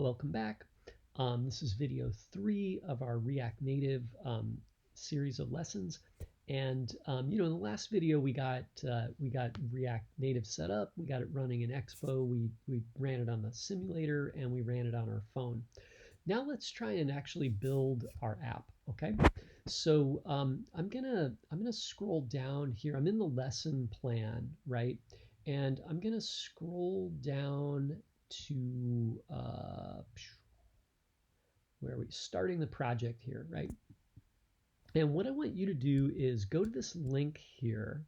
Welcome back. This is video 3 of our React Native series of lessons. And in the last video we got React Native set up. We got it running in Expo. We ran it on the simulator and we ran it on our phone. Now let's try and actually build our app. Okay. So I'm gonna scroll down here. I'm in the lesson plan, right? And I'm gonna scroll down to where are we starting the project here, right? And what I want you to do is go to this link here,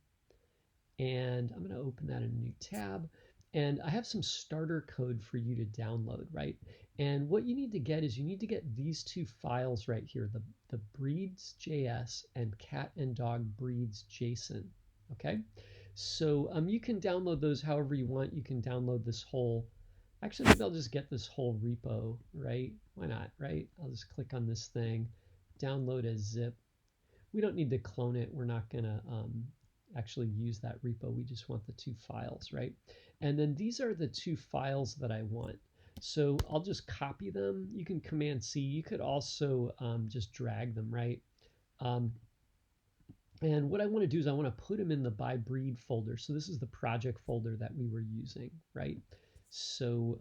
and I'm going to open that in a new tab. And I have some starter code for you to download, right? And what you need to get is you need to get these two files right here, the breeds.js and cat and dog breeds.json, okay? So you can download those however you want. You can download this whole, actually maybe I'll just get this whole repo, right? Why not, right? I'll just click on this thing, download as zip. We don't need to clone it. We're not gonna actually use that repo. We just want the two files, right? And then these are the two files that I want. So I'll just copy them. You can Command C. You could also just drag them, right? And what I want to do is I want to put them in the by breed folder. So this is the project folder that we were using, right? So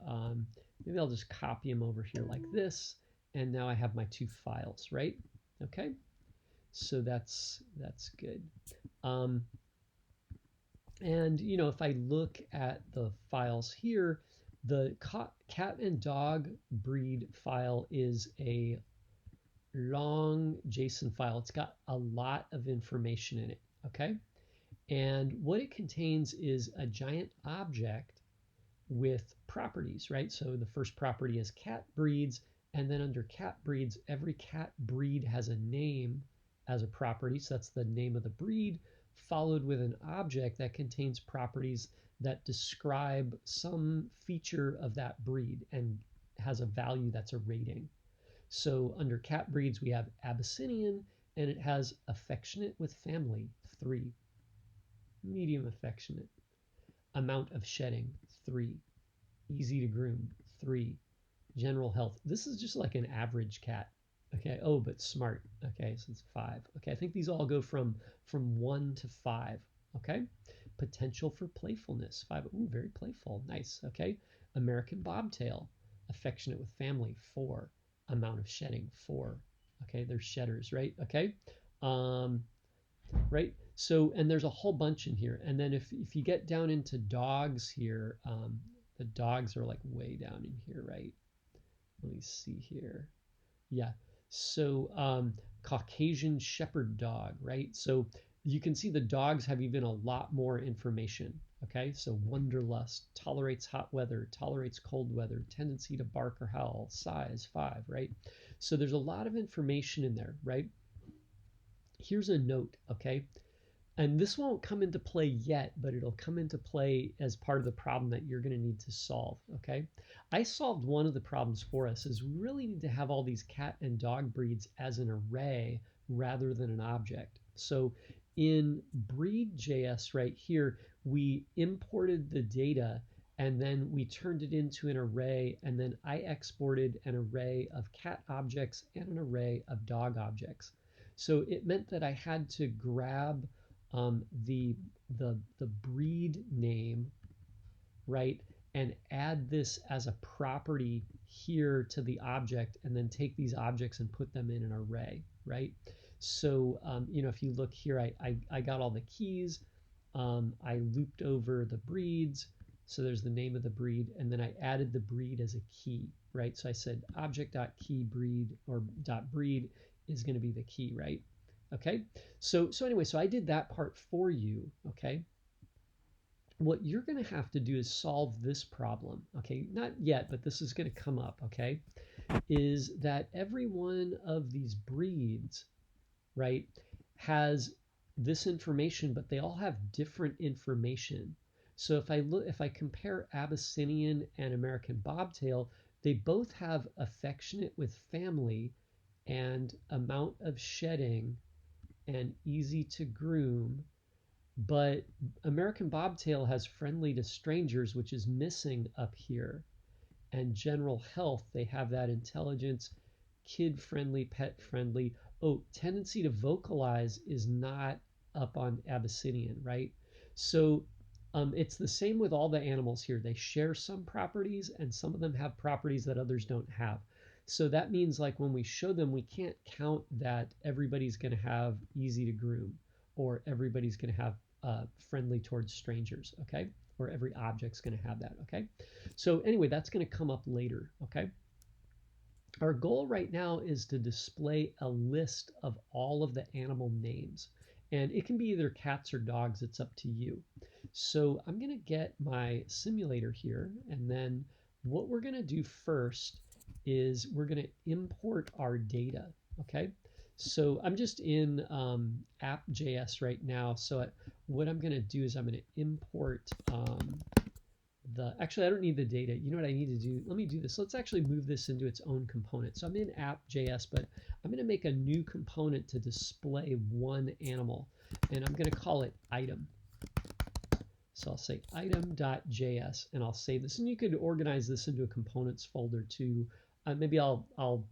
maybe I'll just copy them over here like this. And now I have my two files, right? Okay. So that's good. And if I look at the files here, the cat and dog breed file is a long JSON file. It's got a lot of information in it, okay? And what it contains is a giant object with properties, right? So the first property is cat breeds, and then under cat breeds, every cat breed has a name as a property. So that's the name of the breed, followed with an object that contains properties that describe some feature of that breed and has a value that's a rating. So under cat breeds, we have Abyssinian, and it has affectionate with family, 3. Medium affectionate. Amount of shedding, 3. Easy to groom, 3. General health. This is just like an average cat. Okay. Oh, but smart. Okay, so it's 5. Okay, I think these all go from 1 to 5. Okay. Potential for playfulness, 5. Ooh, very playful. Nice. Okay. American bobtail. Affectionate with family, 4. Amount of shedding, 4. Okay, they're shedders, right? Okay. Right. So, and there's a whole bunch in here. And then if you get down into dogs here, the dogs are like way down in here, right? Let me see here. Yeah. So Caucasian shepherd dog, right? So you can see the dogs have even a lot more information. Okay, so wanderlust, tolerates hot weather, tolerates cold weather, tendency to bark or howl, size 5, right? So there's a lot of information in there, right? Here's a note, okay? And this won't come into play yet, but it'll come into play as part of the problem that you're going to need to solve, okay? I solved one of the problems for us, is we really need to have all these cat and dog breeds as an array rather than an object. So in breed.js right here, we imported the data and then we turned it into an array, and then I exported an array of cat objects and an array of dog objects. So it meant that I had to grab the breed name, right, and add this as a property here to the object, and then take these objects and put them in an array, right? So if you look here, I got all the keys. I looped over the breeds. So there's the name of the breed, and then I added the breed as a key, right? So I said object.keyBreed or .breed is going to be the key, right? Okay, so anyway, so I did that part for you, okay? What you're going to have to do is solve this problem, okay? Not yet, but this is going to come up, okay? Is that every one of these breeds, right, has this information, but they all have different information. So if I compare Abyssinian and American bobtail, they both have affectionate with family and amount of shedding and easy to groom, but American bobtail has friendly to strangers, which is missing up here. and general health, they have that intelligence, kid-friendly, pet-friendly. Oh, tendency to vocalize is not up on Abyssinian, right? So it's the same with all the animals here. They share some properties, and some of them have properties that others don't have. So that means like when we show them, we can't count that everybody's going to have easy to groom, or everybody's going to have friendly towards strangers, okay? Or every object's going to have that, okay? So anyway, that's going to come up later, okay? Our goal right now is to display a list of all of the animal names. And it can be either cats or dogs, it's up to you. So I'm going to get my simulator here, and then what we're going to do first is we're going to import our data, okay? So I'm just in app.js right now. So what I'm going to do is I'm going to import actually I don't need the data. You know what I need to do? Let me do this. Let's actually move this into its own component. So I'm in app.js, but I'm going to make a new component to display one animal, and I'm going to call it item. So I'll say item.js, and I'll save this. And you could organize this into a components folder too. Maybe I'll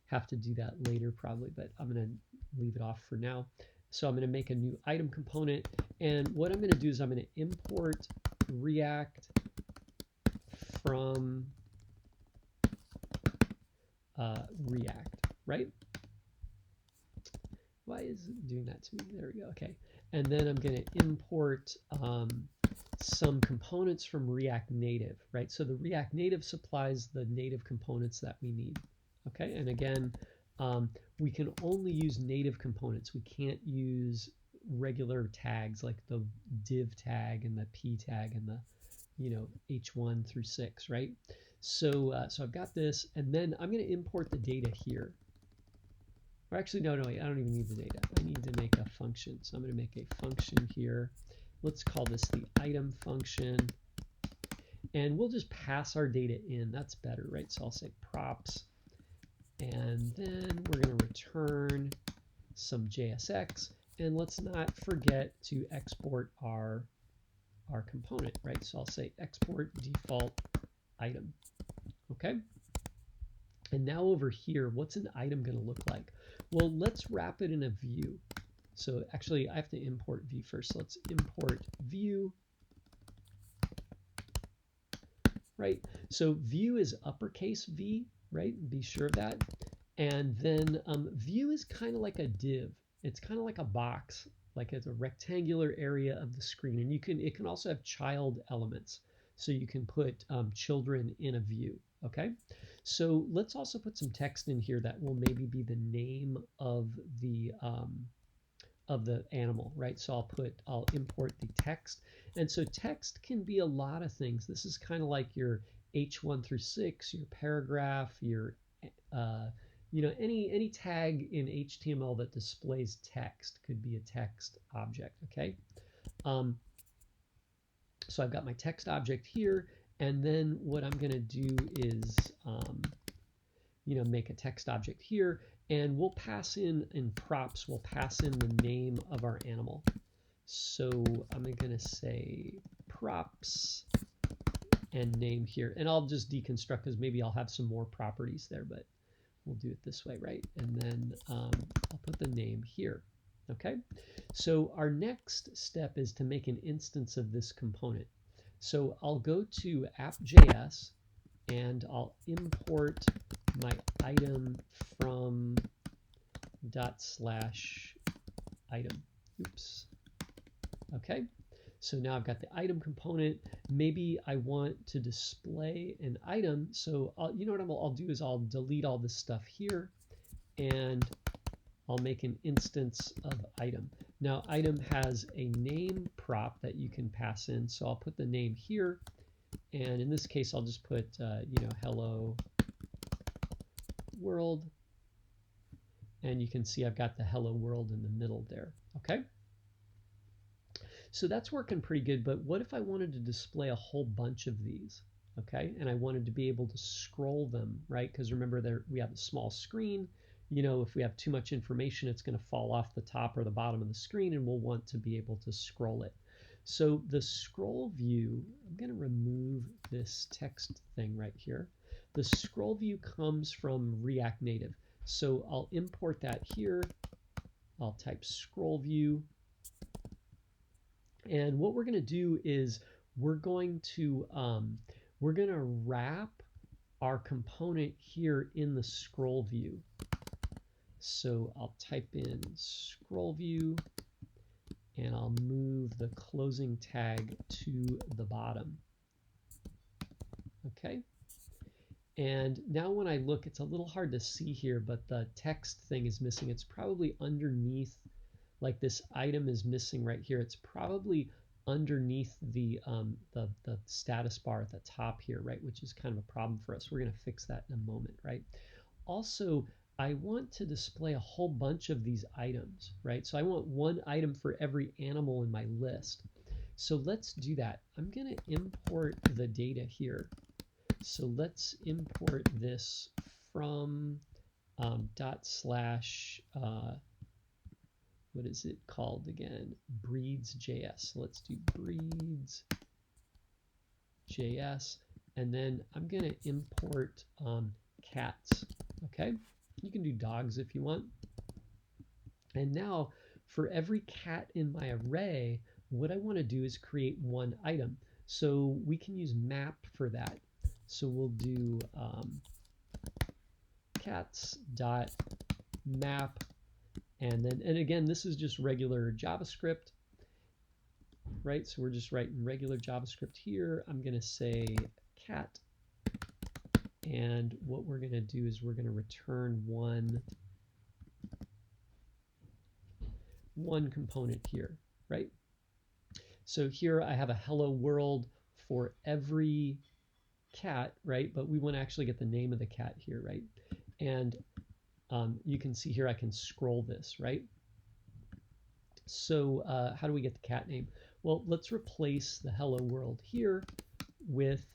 have to do that later probably, but I'm going to leave it off for now. So I'm going to make a new item component, and what I'm going to do is I'm going to import React from React, right? Why is it doing that to me? There we go. Okay. And then I'm going to import some components from React Native, right? So the React Native supplies the native components that we need. Okay. And again, we can only use native components. We can't use regular tags like the div tag and the p tag and the h1 through 6, right? So I've got this, and then I'm going to import the data here. Or actually, no, wait, I don't even need the data. I need to make a function. So I'm going to make a function here. Let's call this the item function, and we'll just pass our data in. That's better, right? So I'll say props, and then we're going to return some JSX, and let's not forget to export our component, right? So I'll say export default item, okay? And now over here, what's an item going to look like? Well, let's wrap it in a view. So actually, I have to import view first. So let's import view, right? So view is uppercase V, right? Be sure of that. And then view is kind of like a div. It's kind of like a box, like it's a rectangular area of the screen, and it can also have child elements, so you can put children in a view. Okay, so let's also put some text in here that will maybe be the name of the animal, right? So I'll import the text, and so text can be a lot of things. This is kind of like your h1 through 6, your paragraph, your any tag in HTML that displays text could be a text object, okay? So I've got my text object here, and then what I'm going to do is, make a text object here, and we'll pass in props, we'll pass in the name of our animal. So I'm going to say props and name here, and I'll just deconstruct because maybe I'll have some more properties there, but we'll do it this way, right? And then I'll put the name here, okay? So our next step is to make an instance of this component. So I'll go to app.js, and I'll import my item from /item. Oops. Okay. So now I've got the item component. Maybe I want to display an item. So you know what I'll do is I'll delete all this stuff here, and I'll make an instance of item. Now item has a name prop that you can pass in. So I'll put the name here, and in this case I'll just put hello world, and you can see I've got the hello world in the middle there. Okay. So that's working pretty good, but what if I wanted to display a whole bunch of these, okay? And I wanted to be able to scroll them, right? Because remember, we have a small screen. If we have too much information, it's going to fall off the top or the bottom of the screen, and we'll want to be able to scroll it. So the scroll view, I'm going to remove this text thing right here. The scroll view comes from React Native. So I'll import that here. I'll type scroll view. And what we're going to do is we're going to wrap our component here in the scroll view. So I'll type in scroll view and I'll move the closing tag to the bottom. Okay. And now when I look, it's a little hard to see here, but the text thing is missing. It's probably underneath, like this item is missing right here. It's probably underneath the status bar at the top here, right? Which is kind of a problem for us. We're going to fix that in a moment, right? Also, I want to display a whole bunch of these items, right? So I want one item for every animal in my list. So let's do that. I'm going to import the data here. So let's import this from what is it called again? Breeds.js. So let's do breeds.js, and then I'm going to import cats. Okay, you can do dogs if you want. And now for every cat in my array, what I want to do is create one item. So we can use map for that. So we'll do cats.map, and again, this is just regular JavaScript, right? So we're just writing regular JavaScript here. I'm going to say cat, and what we're going to do is we're going to return one component here, right? So here I have a hello world for every cat, right? But we want to actually get the name of the cat here, right? And you can see here I can scroll this, right? So how do we get the cat name? Well, let's replace the hello world here with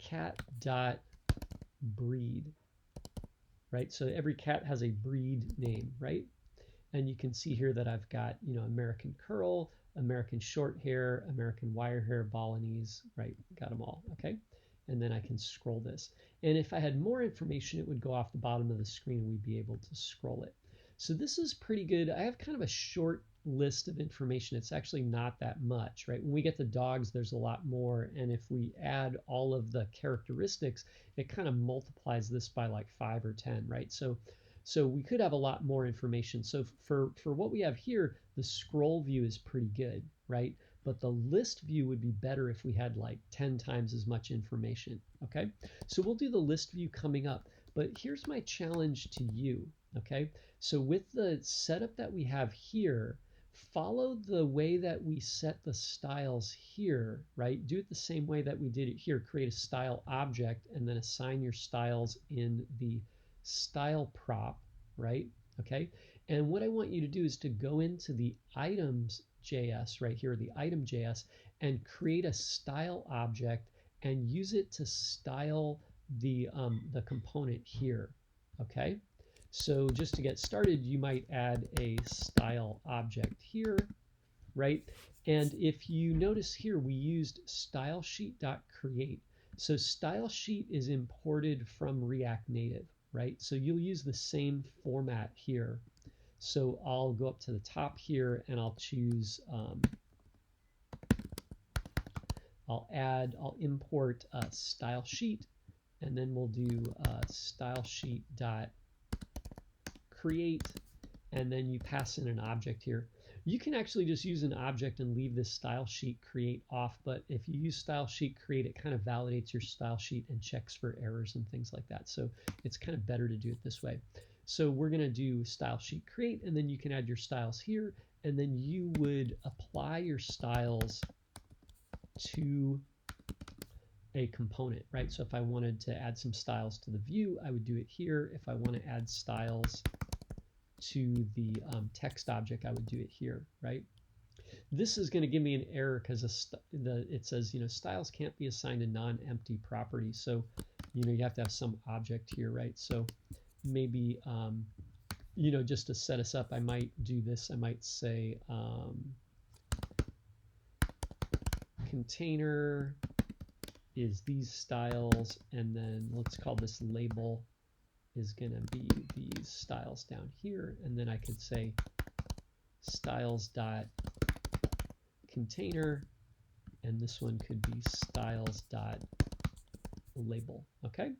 cat.breed, right? So every cat has a breed name, right? And you can see here that I've got, you know, American curl, American short hair, American wire hair, Balinese, right? Got them all, okay? And then I can scroll this. And if I had more information, it would go off the bottom of the screen and we'd be able to scroll it. So this is pretty good. I have kind of a short list of information. It's actually not that much, right? When we get to dogs, there's a lot more. And if we add all of the characteristics, it kind of multiplies this by like 5 or 10, right? So we could have a lot more information. So for what we have here, the scroll view is pretty good, right? But the list view would be better if we had like 10 times as much information, okay? So we'll do the list view coming up. But here's my challenge to you, okay? So with the setup that we have here, follow the way that we set the styles here, right? Do it the same way that we did it here. Create a style object and then assign your styles in the style prop, right? Okay. And what I want you to do is to go into the items.js right here, the item.js, and create a style object and use it to style the component here. Okay. So just to get started, you might add a style object here, right? And if you notice here, we used stylesheet.create. So stylesheet is imported from React Native, right? So you'll use the same format here. So I'll go up to the top here and I'll choose, I'll import a style sheet, and then we'll do style sheet.create, and then you pass in an object here. You can actually just use an object and leave this style sheet create off, but if you use style sheet create, it kind of validates your style sheet and checks for errors and things like that. So it's kind of better to do it this way. So we're going to do style sheet create, and then you can add your styles here, and then you would apply your styles to a component, right? So if I wanted to add some styles to the view, I would do it here. If I want to add styles to the text object, I would do it here, right? This is going to give me an error because it says, you know, styles can't be assigned a non-empty property. So, you know, you have to have some object here, right? So maybe, you know, just to set us up, I might do this. I might say container is these styles, and then let's call this label is going to be these styles down here, and then I could say styles dot container, and this one could be styles dot label. Okay.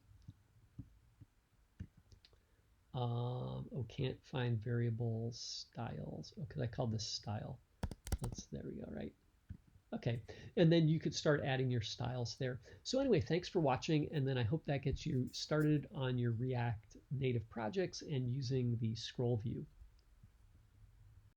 Oh, can't find variable styles. Oh, because I called this style. There we go, right? Okay, and then you could start adding your styles there. So anyway, thanks for watching, and then I hope that gets you started on your React Native projects and using the scroll view.